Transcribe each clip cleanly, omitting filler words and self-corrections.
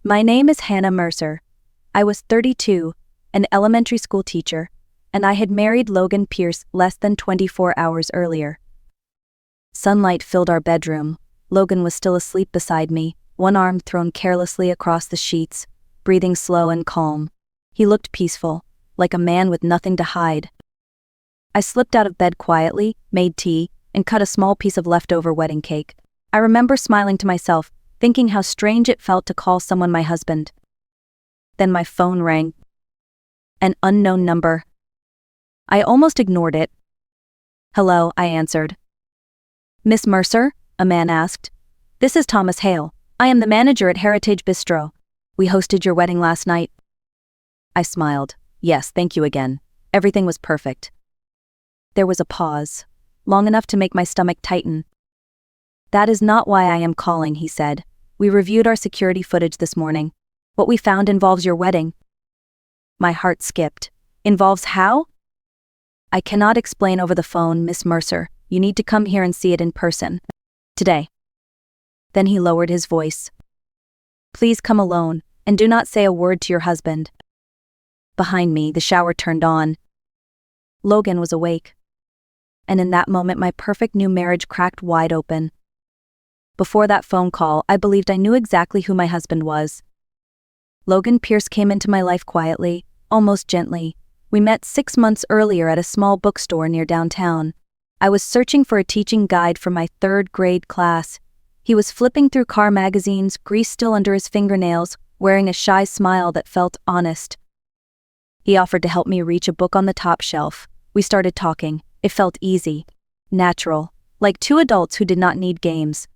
My name is Hannah Mercer. I was 32, an elementary school teacher, and I had married Logan Pierce less than 24 hours earlier. Sunlight filled our bedroom. Logan was still asleep beside me, one arm thrown carelessly across the sheets, breathing slow and calm. He looked peaceful, like a man with nothing to hide. I slipped out of bed quietly, made tea, and cut a small piece of leftover wedding cake. I remember smiling to myself, thinking how strange it felt to call someone my husband. Then my phone rang. An unknown number. I almost ignored it. "Hello," I answered. "Miss Mercer?" a man asked. "This is Thomas Hale. I am the manager at Heritage Bistro. We hosted your wedding last night." I smiled. "Yes, thank you again. Everything was perfect." There was a pause, long enough to make my stomach tighten. "That is not why I am calling," he said. "We reviewed our security footage this morning. What we found involves your wedding." My heart skipped. "Involves how?" "I cannot explain over the phone, Miss Mercer. You need to come here and see it in person. Today." Then he lowered his voice. "Please come alone, and do not say a word to your husband." Behind me, the shower turned on. Logan was awake. And in that moment, my perfect new marriage cracked wide open. Before that phone call, I believed I knew exactly who my husband was. Logan Pierce came into my life quietly, almost gently. We met 6 months earlier at a small bookstore near downtown. I was searching for a teaching guide for my 3rd grade class. He was flipping through car magazines, grease still under his fingernails, wearing a shy smile that felt honest. He offered to help me reach a book on the top shelf. We started talking. It felt easy, natural, like two adults who did not need games.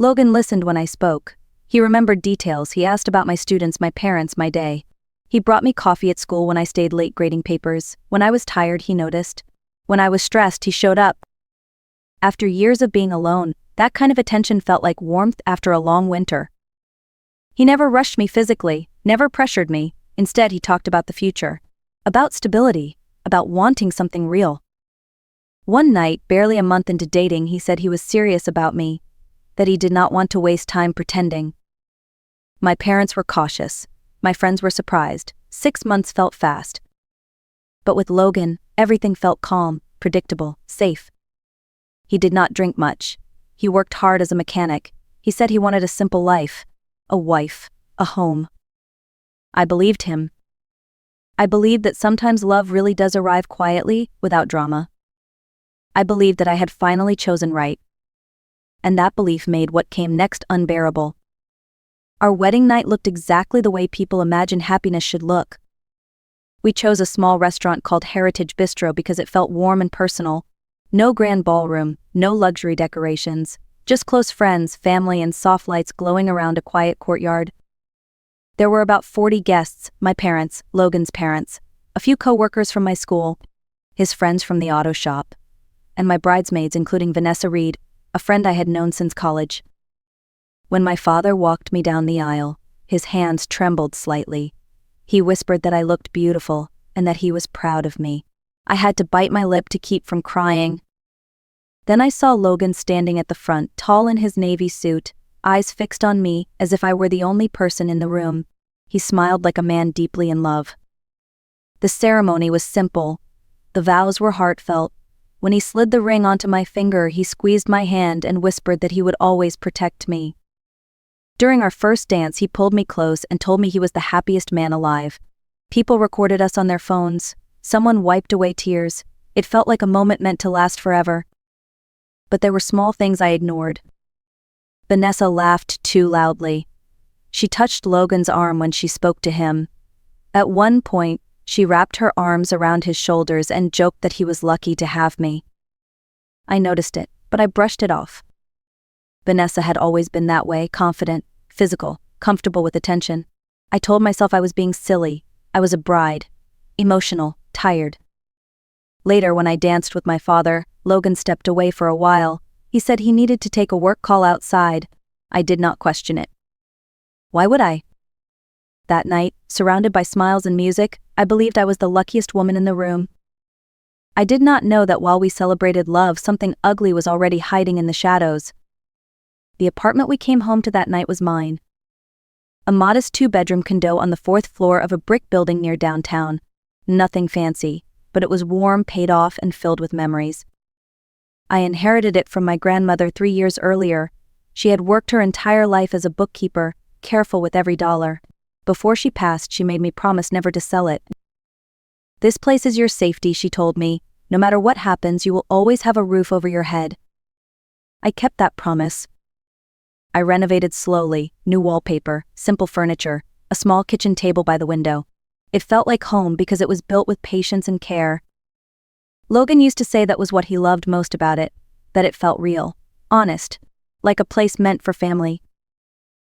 Logan listened when I spoke. He remembered details. He asked about my students, my parents, my day. He brought me coffee at school when I stayed late grading papers. When I was tired, he noticed. When I was stressed, he showed up. After years of being alone, that kind of attention felt like warmth after a long winter. He never rushed me physically, never pressured me. Instead, he talked about the future, about stability, about wanting something real. One night, barely a month into dating, he said he was serious about me, that he did not want to waste time pretending. My parents were cautious. My friends were surprised. 6 months felt fast. But with Logan, everything felt calm, predictable, safe. He did not drink much. He worked hard as a mechanic. He said he wanted a simple life, a wife, a home. I believed him. I believed that sometimes love really does arrive quietly, without drama. I believed that I had finally chosen right. And that belief made what came next unbearable. Our wedding night looked exactly the way people imagine happiness should look. We chose a small restaurant called Heritage Bistro because it felt warm and personal. No grand ballroom, no luxury decorations, just close friends, family, and soft lights glowing around a quiet courtyard. There were about 40 guests, my parents, Logan's parents, a few co-workers from my school, his friends from the auto shop, and my bridesmaids, including Vanessa Reed, a friend I had known since college. When my father walked me down the aisle, his hands trembled slightly. He whispered that I looked beautiful and that he was proud of me. I had to bite my lip to keep from crying. Then I saw Logan standing at the front, tall in his navy suit, eyes fixed on me as if I were the only person in the room. He smiled like a man deeply in love. The ceremony was simple. The vows were heartfelt. When he slid the ring onto my finger, he squeezed my hand and whispered that he would always protect me. During our first dance, he pulled me close and told me he was the happiest man alive. People recorded us on their phones. Someone wiped away tears. It felt like a moment meant to last forever. But there were small things I ignored. Vanessa laughed too loudly. She touched Logan's arm when she spoke to him. At one point, she wrapped her arms around his shoulders and joked that he was lucky to have me. I noticed it, but I brushed it off. Vanessa had always been that way, confident, physical, comfortable with attention. I told myself I was being silly. I was a bride. Emotional, tired. Later, when I danced with my father, Logan stepped away for a while. He said he needed to take a work call outside. I did not question it. Why would I? That night, surrounded by smiles and music, I believed I was the luckiest woman in the room. I did not know that while we celebrated love, something ugly was already hiding in the shadows. The apartment we came home to that night was mine. A modest 2-bedroom condo on the 4th floor of a brick building near downtown. Nothing fancy, but it was warm, paid off, and filled with memories. I inherited it from my grandmother 3 years earlier. She had worked her entire life as a bookkeeper, careful with every dollar. Before she passed, she made me promise never to sell it. "This place is your safety," she told me. "No matter what happens, you will always have a roof over your head." I kept that promise. I renovated slowly, new wallpaper, simple furniture, a small kitchen table by the window. It felt like home because it was built with patience and care. Logan used to say that was what he loved most about it, that it felt real, honest, like a place meant for family.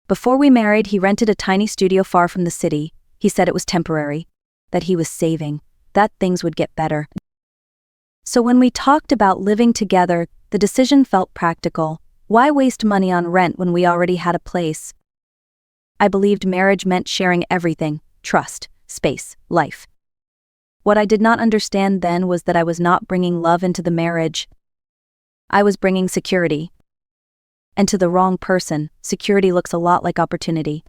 Before we married, he rented a tiny studio far from the city. He said it was temporary, that he was saving, that things would get better. So when we talked about living together, the decision felt practical. Why waste money on rent when we already had a place? I believed marriage meant sharing everything: trust, space, life. What I did not understand then was that I was not bringing love into the marriage. I was bringing security. And to the wrong person, security looks a lot like opportunity.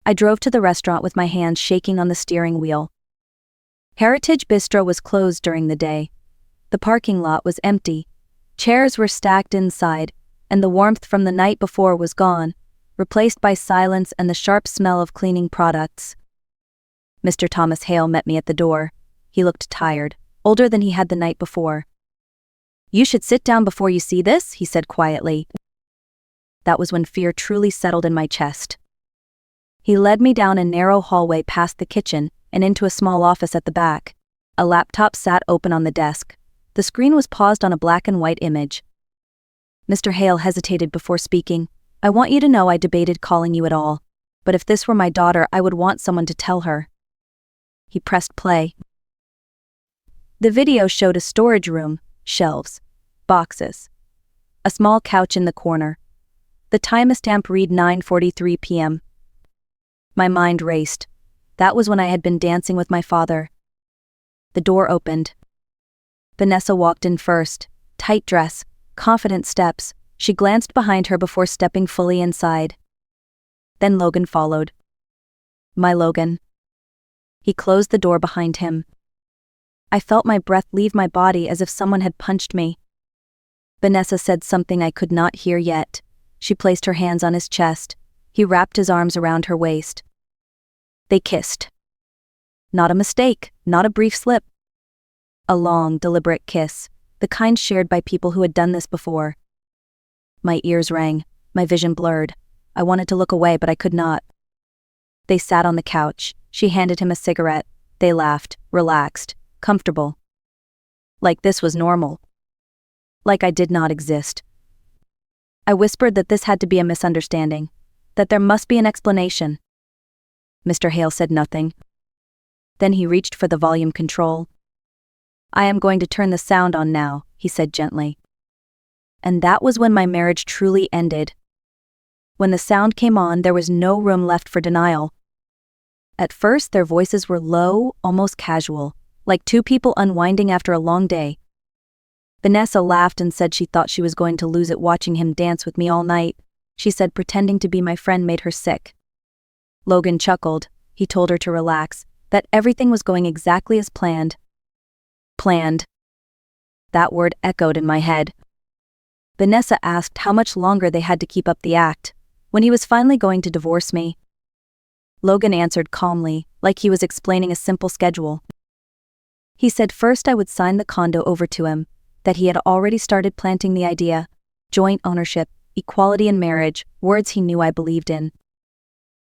I drove to the restaurant with my hands shaking on the steering wheel. Heritage Bistro was closed during the day. The parking lot was empty. Chairs were stacked inside, and the warmth from the night before was gone, replaced by silence and the sharp smell of cleaning products. Mr. Thomas Hale met me at the door. He looked tired, older than he had the night before. "You should sit down before you see this," he said quietly. That was when fear truly settled in my chest. He led me down a narrow hallway past the kitchen and into a small office at the back. A laptop sat open on the desk. The screen was paused on a black and white image. Mr. Hale hesitated before speaking. "I want you to know I debated calling you at all. But if this were my daughter, I would want someone to tell her." He pressed play. The video showed a storage room, shelves, boxes, a small couch in the corner. The timestamp read 9:43 p.m. My mind raced. That was when I had been dancing with my father. The door opened. Vanessa walked in first, tight dress, confident steps. She glanced behind her before stepping fully inside. Then Logan followed. My Logan. He closed the door behind him. I felt my breath leave my body as if someone had punched me. Vanessa said something I could not hear yet. She placed her hands on his chest. He wrapped his arms around her waist. They kissed. Not a mistake, not a brief slip. A long, deliberate kiss, the kind shared by people who had done this before. My ears rang, my vision blurred. I wanted to look away, but I could not. They sat on the couch. She handed him a cigarette. They laughed, relaxed, comfortable. Like this was normal. Like I did not exist. I whispered that this had to be a misunderstanding, that there must be an explanation. Mr. Hale said nothing. Then he reached for the volume control. "I am going to turn the sound on now," he said gently. And that was when my marriage truly ended. When the sound came on, there was no room left for denial. At first, their voices were low, almost casual, like two people unwinding after a long day. Vanessa laughed and said she thought she was going to lose it watching him dance with me all night. She said pretending to be my friend made her sick. Logan chuckled. He told her to relax, that everything was going exactly as planned. Planned. That word echoed in my head. Vanessa asked how much longer they had to keep up the act, when he was finally going to divorce me. Logan answered calmly, like he was explaining a simple schedule. He said first I would sign the condo over to him, that he had already started planting the idea, joint ownership, equality in marriage, words he knew I believed in.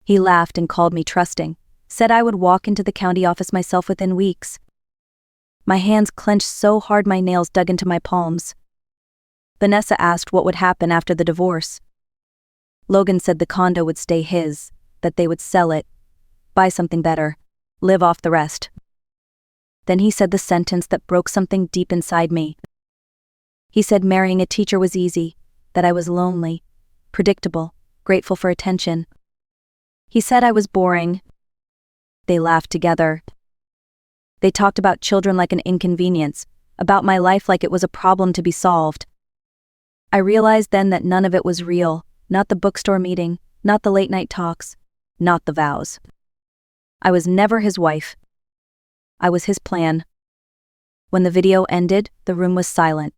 He laughed and called me trusting, said I would walk into the county office myself within weeks. My hands clenched so hard my nails dug into my palms. Vanessa asked what would happen after the divorce. Logan said the condo would stay his, that they would sell it, buy something better, live off the rest. Then he said the sentence that broke something deep inside me. He said marrying a teacher was easy, that I was lonely, predictable, grateful for attention. He said I was boring. They laughed together. They talked about children like an inconvenience, about my life like it was a problem to be solved. I realized then that none of it was real, not the bookstore meeting, not the late-night talks, not the vows. I was never his wife. I was his plan. When the video ended, the room was silent.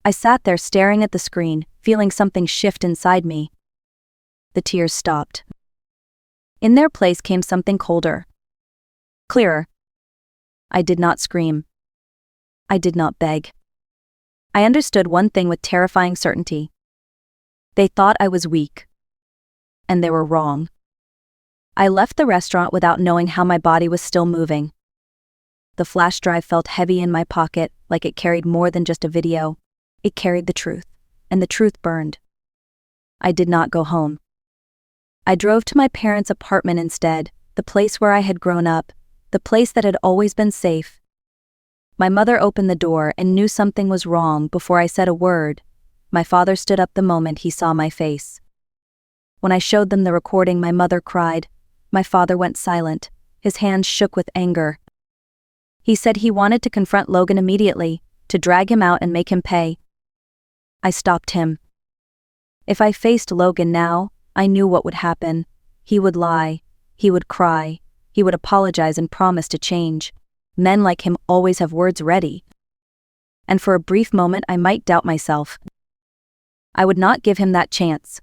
I sat there staring at the screen, feeling something shift inside me. The tears stopped. In their place came something colder. Clearer. I did not scream. I did not beg. I understood one thing with terrifying certainty. They thought I was weak. And they were wrong. I left the restaurant without knowing how my body was still moving. The flash drive felt heavy in my pocket, like it carried more than just a video. It carried the truth, and the truth burned. I did not go home. I drove to my parents' apartment instead, the place where I had grown up, the place that had always been safe. My mother opened the door and knew something was wrong before I said a word. My father stood up the moment he saw my face. When I showed them the recording, my mother cried. My father went silent. His hands shook with anger. He said he wanted to confront Logan immediately, to drag him out and make him pay. I stopped him. If I faced Logan now, I knew what would happen. He would lie. He would cry. He would apologize and promise to change. Men like him always have words ready. And for a brief moment I might doubt myself. I would not give him that chance.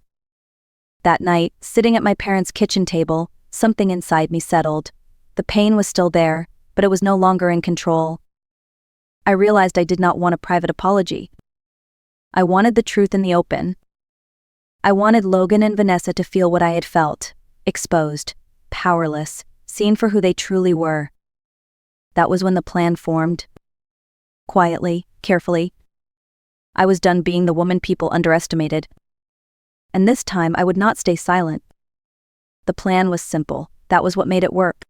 That night, sitting at my parents' kitchen table, something inside me settled. The pain was still there, but it was no longer in control. I realized I did not want a private apology. I wanted the truth in the open. I wanted Logan and Vanessa to feel what I had felt, exposed, powerless, seen for who they truly were. That was when the plan formed. Quietly, carefully. I was done being the woman people underestimated. And this time I would not stay silent. The plan was simple. That was what made it work.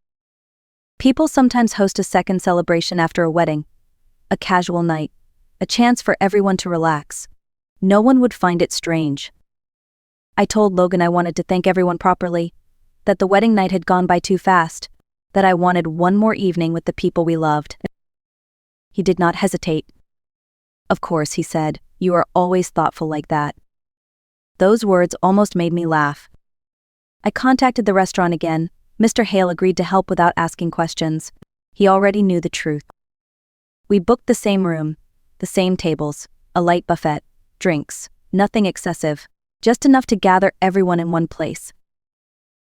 People sometimes host a second celebration after a wedding. A casual night. A chance for everyone to relax. No one would find it strange. I told Logan I wanted to thank everyone properly, that the wedding night had gone by too fast, that I wanted one more evening with the people we loved. He did not hesitate. Of course, he said, you are always thoughtful like that. Those words almost made me laugh. I contacted the restaurant again. Mr. Hale agreed to help without asking questions. He already knew the truth. We booked the same room, the same tables, a light buffet, drinks, nothing excessive, just enough to gather everyone in one place.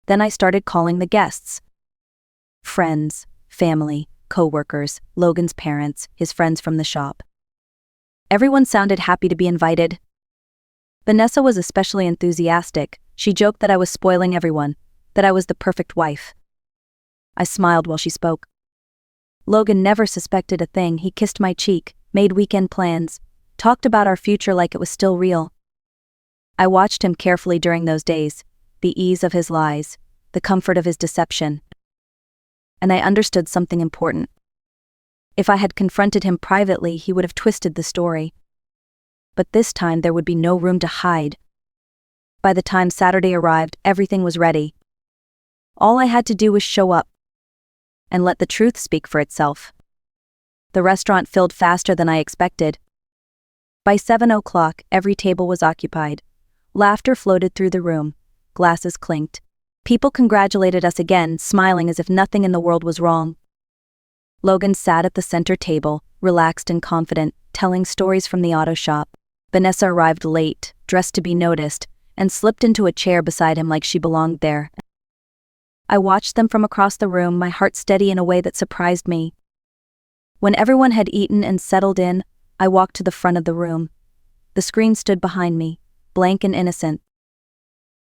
Then I started calling the guests. Friends, family, co-workers, Logan's parents, his friends from the shop. Everyone sounded happy to be invited. Vanessa was especially enthusiastic. She joked that I was spoiling everyone, that I was the perfect wife. I smiled while she spoke. Logan never suspected a thing. He kissed my cheek, made weekend plans, talked about our future like it was still real. I watched him carefully during those days, the ease of his lies, the comfort of his deception. And I understood something important. If I had confronted him privately, he would have twisted the story. But this time there would be no room to hide. By the time Saturday arrived, everything was ready. All I had to do was show up. And let the truth speak for itself. The restaurant filled faster than I expected. By 7 o'clock, every table was occupied. Laughter floated through the room. Glasses clinked. People congratulated us again, smiling as if nothing in the world was wrong. Logan sat at the center table, relaxed and confident, telling stories from the auto shop. Vanessa arrived late, dressed to be noticed, and slipped into a chair beside him like she belonged there. I watched them from across the room, my heart steady in a way that surprised me. When everyone had eaten and settled in, I walked to the front of the room. The screen stood behind me, blank and innocent.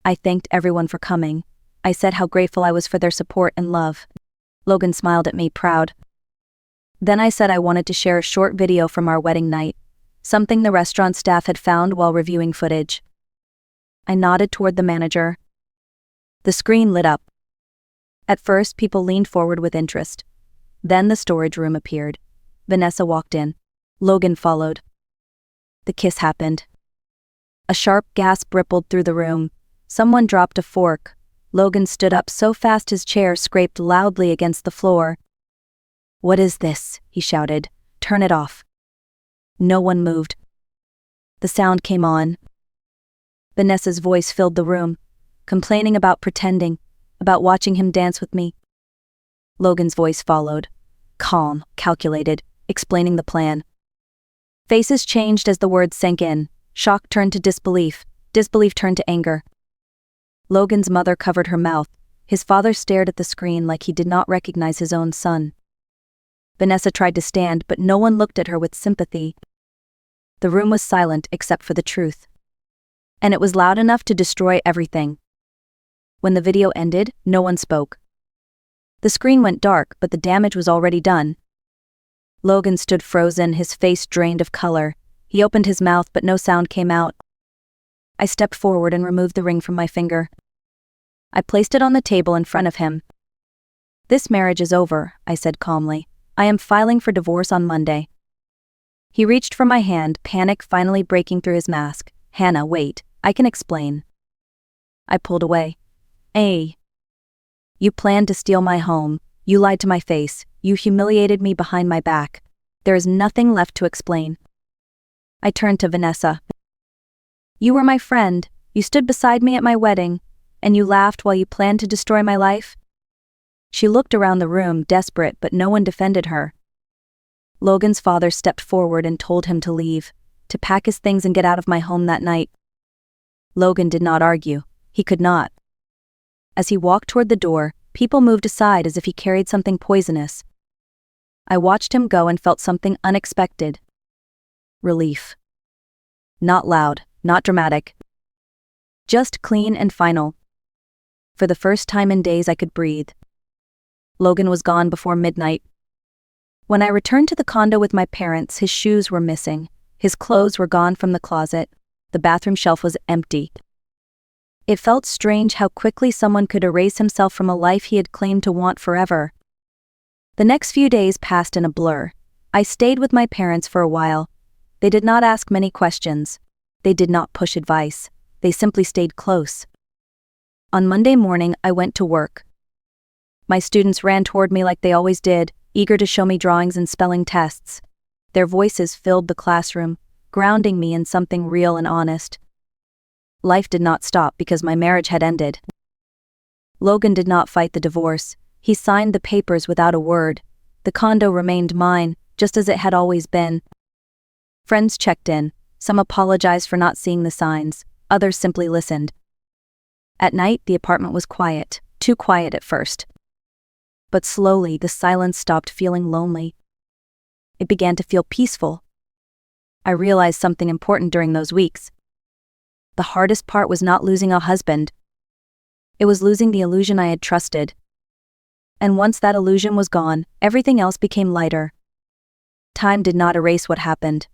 I thanked everyone for coming. I said how grateful I was for their support and love. Logan smiled at me, proud. Then I said I wanted to share a short video from our wedding night, something the restaurant staff had found while reviewing footage. I nodded toward the manager. The screen lit up. At first, people leaned forward with interest. Then the storage room appeared. Vanessa walked in. Logan followed. The kiss happened. A sharp gasp rippled through the room. Someone dropped a fork. Logan stood up so fast his chair scraped loudly against the floor. "What is this?" he shouted. "Turn it off." No one moved. The sound came on. Vanessa's voice filled the room, complaining about pretending, about watching him dance with me. Logan's voice followed, calm, calculated, explaining the plan. Faces changed as the words sank in. Shock turned to disbelief. Disbelief turned to anger. Logan's mother covered her mouth. His father stared at the screen like he did not recognize his own son. Vanessa tried to stand, but no one looked at her with sympathy. The room was silent except for the truth. And it was loud enough to destroy everything. When the video ended, no one spoke. The screen went dark, but the damage was already done. Logan stood frozen, his face drained of color. He opened his mouth, but no sound came out. I stepped forward and removed the ring from my finger. I placed it on the table in front of him. "This marriage is over," I said calmly. "I am filing for divorce on Monday." He reached for my hand, panic finally breaking through his mask. "Hannah, wait, I can explain." I pulled away. You planned to steal my home, you lied to my face, you humiliated me behind my back. There is nothing left to explain. I turned to Vanessa. "You were my friend, you stood beside me at my wedding, and you laughed while you planned to destroy my life?" She looked around the room, desperate, but no one defended her. Logan's father stepped forward and told him to leave, to pack his things and get out of my home that night. Logan did not argue. He could not. As he walked toward the door, people moved aside as if he carried something poisonous. I watched him go and felt something unexpected. Relief. Not loud, not dramatic. Just clean and final. For the first time in days I could breathe. Logan was gone before midnight. When I returned to the condo with my parents, his shoes were missing. His clothes were gone from the closet. The bathroom shelf was empty. It felt strange how quickly someone could erase himself from a life he had claimed to want forever. The next few days passed in a blur. I stayed with my parents for a while. They did not ask many questions. They did not push advice. They simply stayed close. On Monday morning, I went to work. My students ran toward me like they always did, eager to show me drawings and spelling tests. Their voices filled the classroom, grounding me in something real and honest. Life did not stop because my marriage had ended. Logan did not fight the divorce. He signed the papers without a word. The condo remained mine, just as it had always been. Friends checked in. Some apologized for not seeing the signs. Others simply listened. At night, the apartment was quiet, too quiet at first. But slowly, the silence stopped feeling lonely. It began to feel peaceful. I realized something important during those weeks. The hardest part was not losing a husband. It was losing the illusion I had trusted. And once that illusion was gone, everything else became lighter. Time did not erase what happened,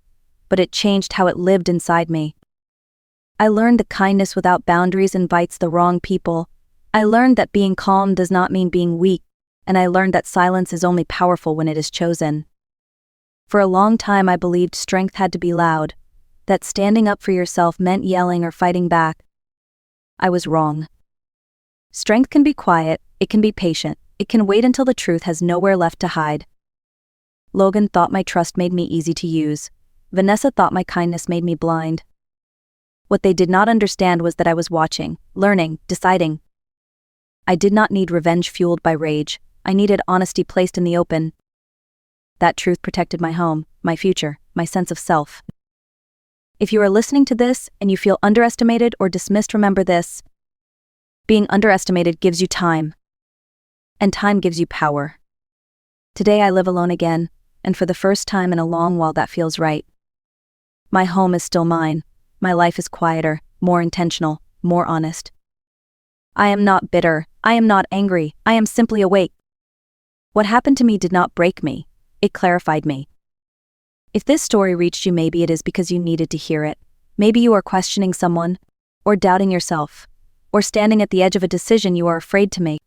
but it changed how it lived inside me. I learned that kindness without boundaries invites the wrong people. I learned that being calm does not mean being weak, and I learned that silence is only powerful when it is chosen. For a long time I believed strength had to be loud, that standing up for yourself meant yelling or fighting back. I was wrong. Strength can be quiet, it can be patient, it can wait until the truth has nowhere left to hide. Logan thought my trust made me easy to use. Vanessa thought my kindness made me blind. What they did not understand was that I was watching, learning, deciding. I did not need revenge fueled by rage. I needed honesty placed in the open. That truth protected my home, my future, my sense of self. If you are listening to this and you feel underestimated or dismissed, remember this. Being underestimated gives you time. And time gives you power. Today I live alone again, and for the first time in a long while that feels right. My home is still mine. My life is quieter, more intentional, more honest. I am not bitter, I am not angry, I am simply awake. What happened to me did not break me, it clarified me. If this story reached you, maybe it is because you needed to hear it. Maybe you are questioning someone, or doubting yourself, or standing at the edge of a decision you are afraid to make.